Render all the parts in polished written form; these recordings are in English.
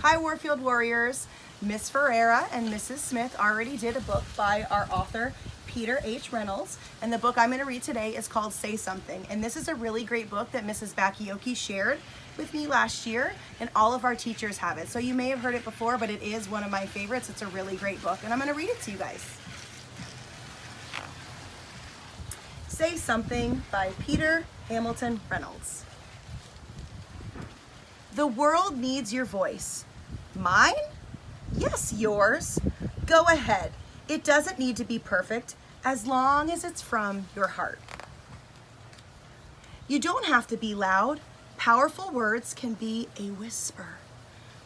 Hi Warfield Warriors. Miss Ferreira and Mrs. Smith already did a book by our author, Peter H. Reynolds, and the book I'm going to read today is called Say Something. And this is a really great book that Mrs. Bakioki shared with me last year, and all of our teachers have it. So you may have heard it before, but it is one of my favorites. It's a really great book, and I'm going to read it to you guys. Say Something by Peter Hamilton Reynolds. The world needs your voice. Mine? Yes, yours. Go ahead. It doesn't need to be perfect as long as it's from your heart. You don't have to be loud. Powerful words can be a whisper.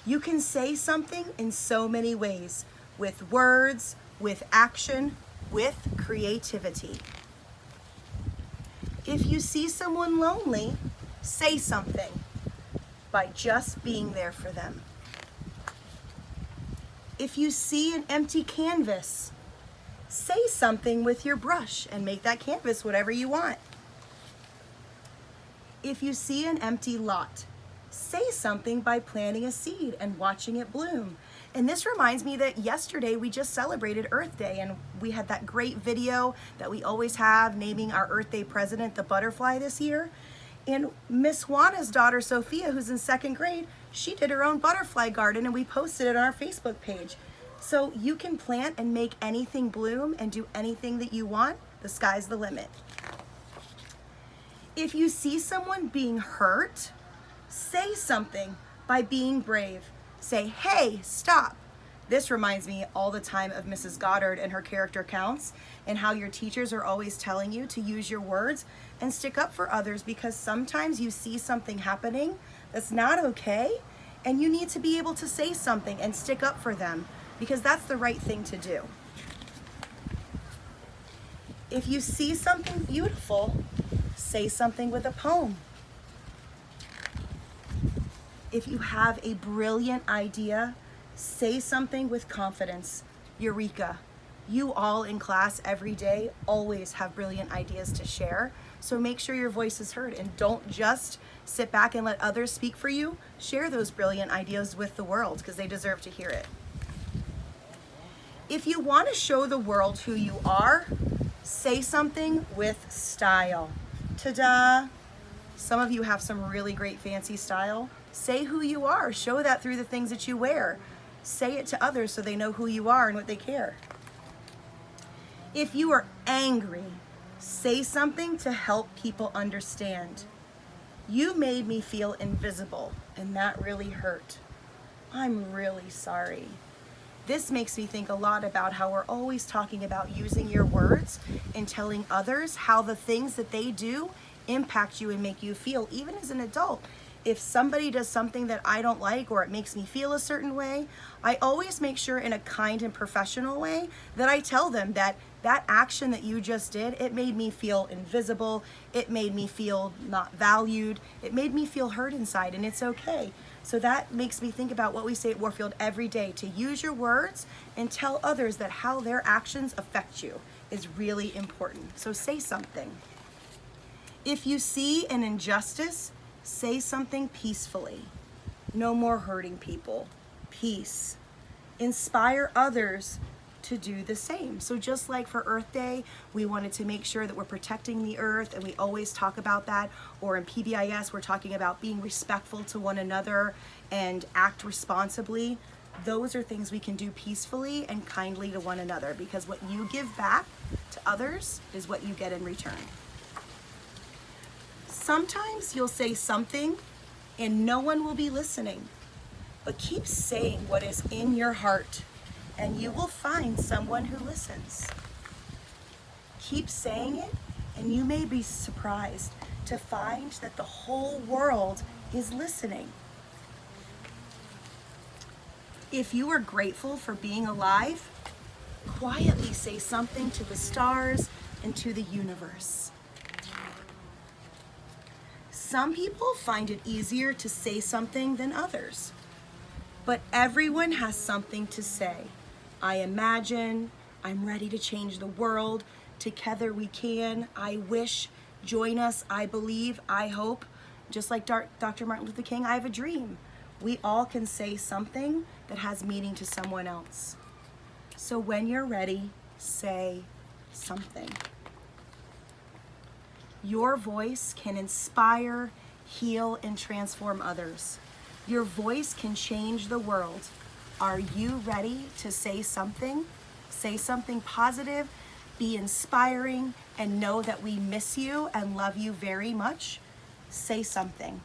You can say something in so many ways, with words, with action, with creativity. If you see someone lonely, say something by just being there for them. If you see an empty canvas, say something with your brush and make that canvas whatever you want. If you see an empty lot, say something by planting a seed and watching it bloom. And this reminds me that yesterday we just celebrated Earth Day, and we had that great video that we always have naming our Earth Day president the butterfly this year. And Miss Juana's daughter, Sophia, who's in second grade, she did her own butterfly garden and we posted it on our Facebook page. So you can plant and make anything bloom and do anything that you want. The sky's the limit. If you see someone being hurt, say something by being brave. Say, hey, stop. This reminds me all the time of Mrs. Goddard and her character counts, and how your teachers are always telling you to use your words and stick up for others, because sometimes you see something happening that's not okay, and you need to be able to say something and stick up for them, because that's the right thing to do. If you see something beautiful, say something with a poem. If you have a brilliant idea, say something with confidence. Eureka. You all in class every day always have brilliant ideas to share, so make sure your voice is heard and don't just sit back and let others speak for you. Share those brilliant ideas with the world because they deserve to hear it. If you want to show the world who you are, say something with style. Ta-da! Some of you have some really great fancy style. Say who you are. Show that through the things that you wear. Say it to others so they know who you are and what they care. If you are angry, say something to help people understand. You made me feel invisible, and that really hurt. I'm really sorry. This makes me think a lot about how we're always talking about using your words and telling others how the things that they do impact you and make you feel, even as an adult. If somebody does something that I don't like or it makes me feel a certain way, I always make sure in a kind and professional way that I tell them that that action that you just did, it made me feel invisible, it made me feel not valued, it made me feel hurt inside, and it's okay. So that makes me think about what we say at Warfield every day, to use your words and tell others that how their actions affect you is really important. So say something. If you see an injustice, say something peacefully. No more hurting people. Peace. Inspire others to do the same. So just like for Earth Day, we wanted to make sure that we're protecting the earth, and we always talk about that. Or in PBIS, we're talking about being respectful to one another and act responsibly. Those are things we can do peacefully and kindly to one another, because what you give back to others is what you get in return. Sometimes you'll say something and no one will be listening, but keep saying what is in your heart and you will find someone who listens. Keep saying it and you may be surprised to find that the whole world is listening. If you are grateful for being alive, quietly say something to the stars and to the universe. Some people find it easier to say something than others, but everyone has something to say. I imagine, I'm ready to change the world, together we can, I wish, join us, I believe, I hope. Just like Dr. Martin Luther King, I have a dream. We all can say something that has meaning to someone else. So when you're ready, say something. Your voice can inspire, heal, and transform others. Your voice can change the world. Are you ready to say something? Say something positive, be inspiring, and know that we miss you and love you very much. Say something.